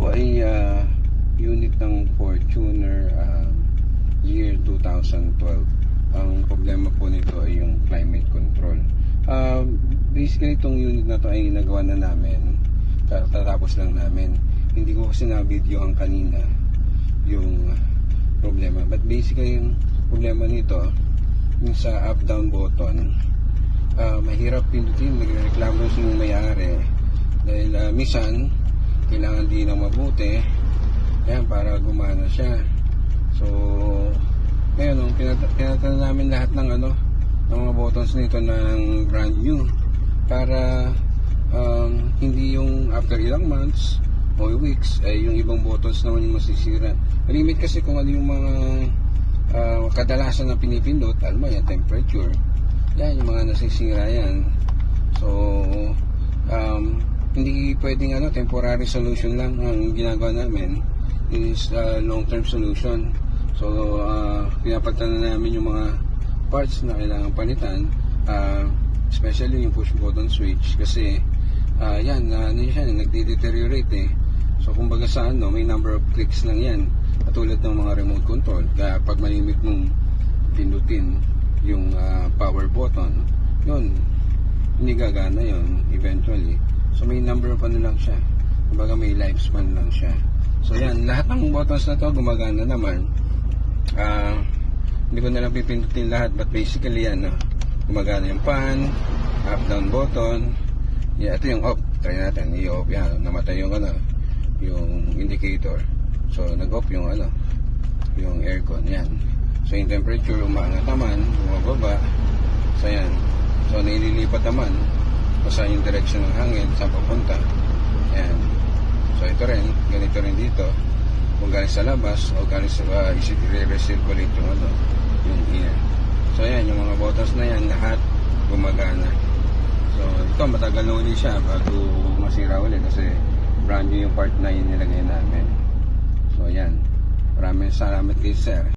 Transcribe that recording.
po ay unit ng Fortuner year 2012. Ang problema po nito ay yung climate control. Basically itong unit na to ay nagawa na namin, tatapos lang namin. Hindi ko kasi na-videohan kanina yung problema, but basically yung problema nito yung sa up down button, mahirap pindutin. Nagreklamo yung may-ari dahil minsan kailangan din ng mabuti yan para gumana siya. So ngayon tinatanong namin lahat ng ng mga buttons nito ng brand new para hindi yung after ilang months o weeks ay yung ibang buttons naman yung masisira. Limit kasi kung ano yung mga kadalasan na pinipindot, alam mo yan, temperature yan, yung mga nasisira yan. So hindi pwedeng temporary solution lang. Ang ginagawa namin is long term solution. So pinapalitan na namin yung mga parts na kailangan palitan, especially yung push button switch kasi yan siya, nagde-deteriorate eh. So kumbaga sa may number of clicks lang yan, katulad ng mga remote control. Kaya pag malimit mong pindutin yung power button, yun, hindi gagana yun eventually. So may number of lang siya, kumbaga may lifespan lang siya. So yan, lahat ng buttons na to gumagana naman. Hindi ko na lang pipindutin lahat, but basically yan, gumagana yung pan, up down button. Yeah, ito yung off. Try natin i-off yan. Namatay yung yung indicator. So nag-off yung yung aircon. Yan. So yung temperature umaangat naman, bumababa. So yan. So nililipat naman kung saan yung direction ng hangin, saan papunta. Yan. So ito rin, ganito rin dito. Kung galing sa labas o galing sa i-recirculate yung air. So yan, yung mga buttons na yan, lahat gumagana. So ito, matagal na uli siya bago masira uli kasi brand new yung part na inilagay namin. So yan, maraming salamat kay sir.